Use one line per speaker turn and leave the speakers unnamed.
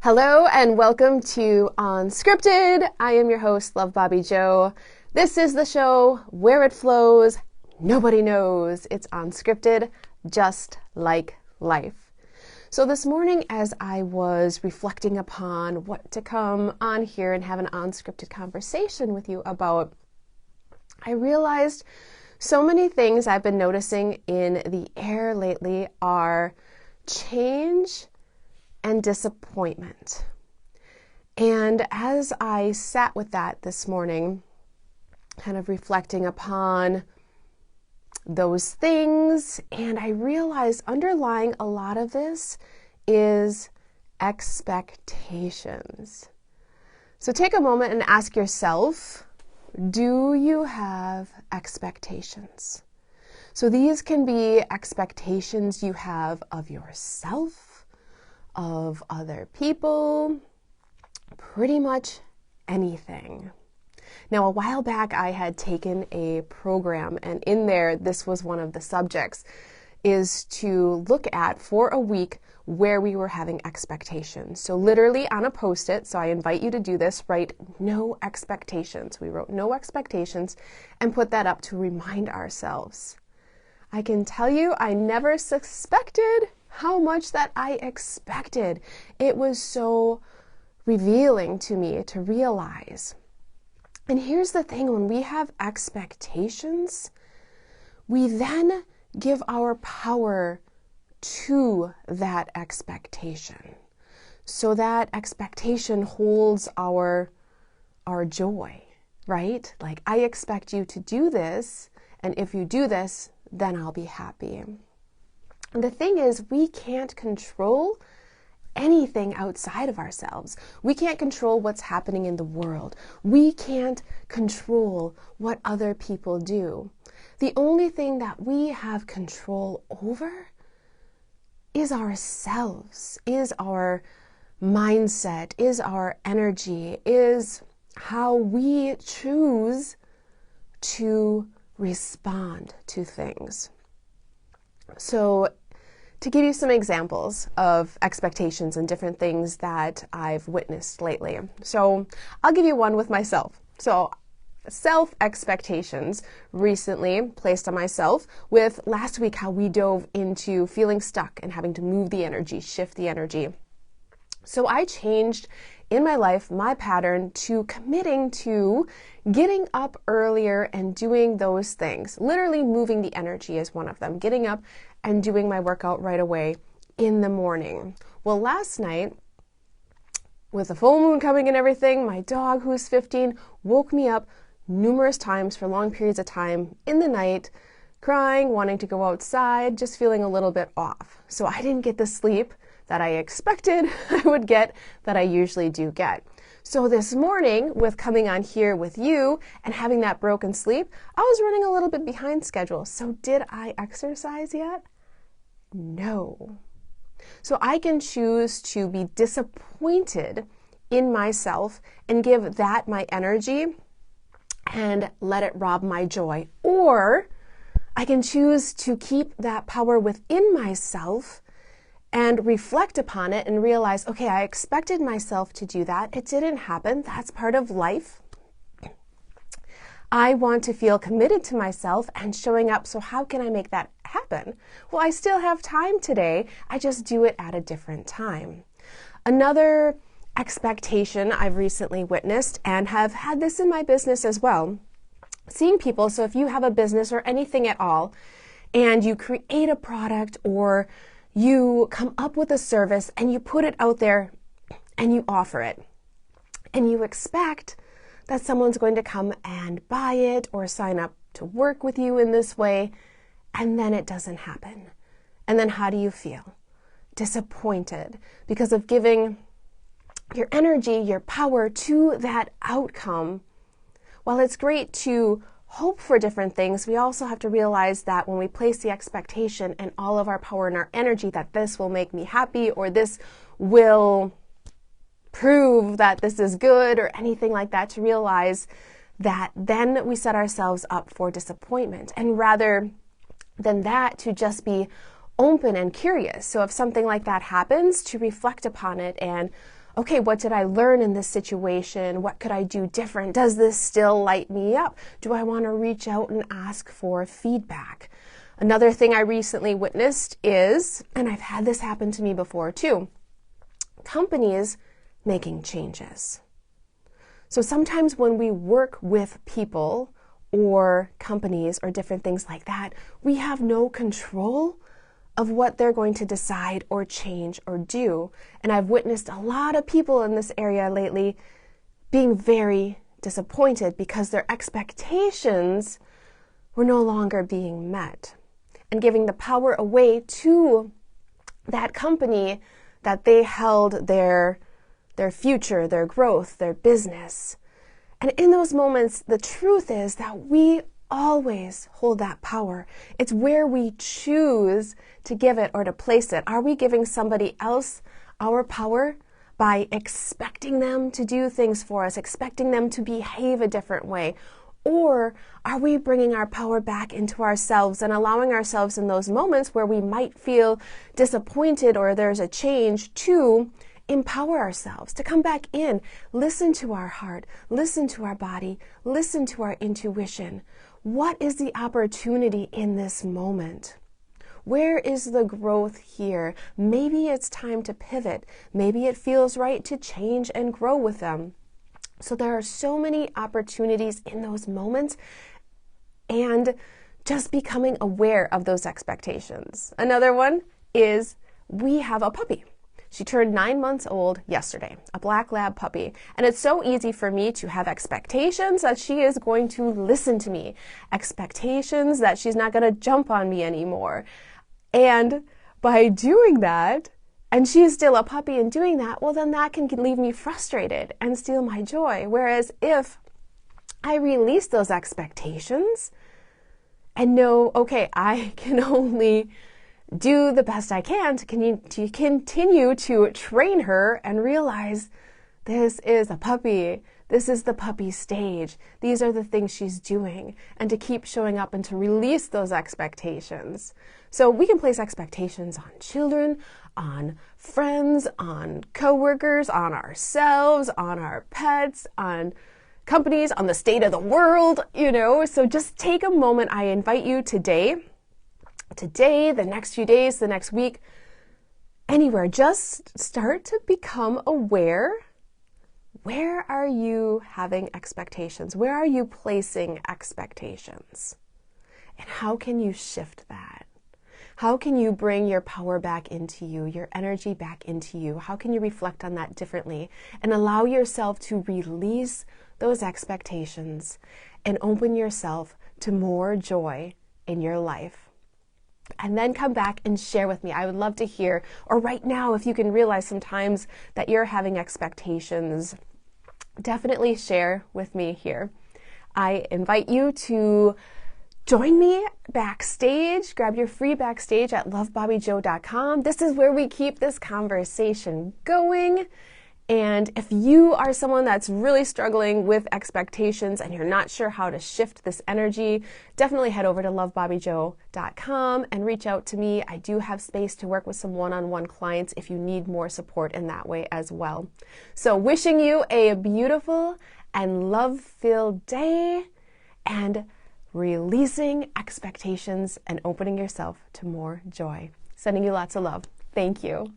Hello and welcome to Unscripted. I am your host, Bobbie Jo. This is the show where it flows, nobody knows. It's unscripted, just like life. So this morning, as I was reflecting upon what to come on here and have an unscripted conversation with you about, I realized so many things I've been noticing in the air lately are change and disappointment. And as I sat with that this morning, kind of reflecting upon those things, and I realized underlying a lot of this is expectations. So take a moment and ask yourself, do you have expectations? So these can be expectations you have of yourself, of other people, pretty much anything. Now, a while back, I had taken a program, and in there, this was one of the subjects, is to look at for a week where we were having expectations. So literally on a Post-it, so I invite you to do this, write no expectations. We wrote no expectations and put that up to remind ourselves. I can tell you, I never suspected how much that I expected. It was so revealing to me to realize. And here's the thing, when we have expectations, we then give our power to that expectation. So that expectation holds our joy, right? Like, I expect you to do this, and if you do this, then I'll be happy. And the thing is, we can't control anything outside of ourselves. We can't control what's happening in the world. We can't control what other people do. The only thing that we have control over is ourselves, is our mindset, is our energy, is how we choose to respond to things. So, to give you some examples of expectations and different things that I've witnessed lately. So I'll give you one with myself. So self-expectations recently placed on myself with last week how we dove into feeling stuck and having to move the energy, shift the energy. So I changed in my life my pattern to committing to getting up earlier and doing those things. Literally moving the energy is one of them. Getting up and doing my workout right away in the morning. Well, last night, with the full moon coming and everything, my dog, who's 15, woke me up numerous times for long periods of time in the night, crying, wanting to go outside, just feeling a little bit off. So I didn't get the sleep that I expected I would get, that I usually do get. So this morning, with coming on here with you and having that broken sleep, I was running a little bit behind schedule. So did I exercise yet? No. So I can choose to be disappointed in myself and give that my energy and let it rob my joy. Or I can choose to keep that power within myself and reflect upon it and realize, okay, I expected myself to do that. It didn't happen. That's part of life. I want to feel committed to myself and showing up. So how can I make that happen? Well, I still have time today. I just do it at a different time. Another expectation I've recently witnessed, and have had this in my business as well, seeing people. So if you have a business or anything at all, and you create a product or you come up with a service and you put it out there and you offer it, and you expect that someone's going to come and buy it or sign up to work with you in this way, and then it doesn't happen. And then how do you feel? Disappointed because of giving your energy, your power to that outcome. While it's great to hope for different things, we also have to realize that when we place the expectation and all of our power and our energy that this will make me happy or this will prove that this is good or anything like that, to realize that then we set ourselves up for disappointment. And rather than that, to just be open and curious. So if something like that happens, to reflect upon it and, okay, what did I learn in this situation? What could I do different? Does this still light me up? Do I want to reach out and ask for feedback? Another thing I recently witnessed is, and I've had this happen to me before too, companies making changes. So sometimes when we work with people or companies or different things like that, we have no control of what they're going to decide or change or do. And I've witnessed a lot of people in this area lately being very disappointed because their expectations were no longer being met, and giving the power away to that company that they held their future, their growth, their business. And in those moments, the truth is that we always hold that power. It's where we choose to give it or to place it. Are we giving somebody else our power by expecting them to do things for us, expecting them to behave a different way? Or are we bringing our power back into ourselves and allowing ourselves in those moments where we might feel disappointed or there's a change to empower ourselves, to come back in, listen to our heart, listen to our body, listen to our intuition. What is the opportunity in this moment? Where is the growth here? Maybe it's time to pivot. Maybe it feels right to change and grow with them. So there are so many opportunities in those moments, and just becoming aware of those expectations. Another one is we have a puppy. She turned 9 months old yesterday, a black lab puppy. And it's so easy for me to have expectations that she is going to listen to me, expectations that she's not going to jump on me anymore. And by doing that, and she is still a puppy and doing that, well, then that can leave me frustrated and steal my joy. Whereas if I release those expectations and know, okay, I can only do the best I can to continue to train her and realize this is a puppy. This is the puppy stage. These are the things she's doing, and to keep showing up and to release those expectations. So we can place expectations on children, on friends, on coworkers, on ourselves, on our pets, on companies, on the state of the world, So just take a moment. I invite you today, the next few days, the next week, anywhere, just start to become aware. Where are you having expectations? Where are you placing expectations? And how can you shift that? How can you bring your power back into you, your energy back into you? How can you reflect on that differently and allow yourself to release those expectations and open yourself to more joy in your life? And then come back and share with me. I would love to hear, or right now, if you can realize sometimes that you're having expectations, definitely share with me here. I invite you to join me backstage. Grab your free backstage at lovebobbiejo.com. This is where we keep this conversation going. And if you are someone that's really struggling with expectations and you're not sure how to shift this energy, definitely head over to lovebobbiejo.com and reach out to me. I do have space to work with some one-on-one clients if you need more support in that way as well. So wishing you a beautiful and love-filled day, and releasing expectations and opening yourself to more joy. Sending you lots of love. Thank you.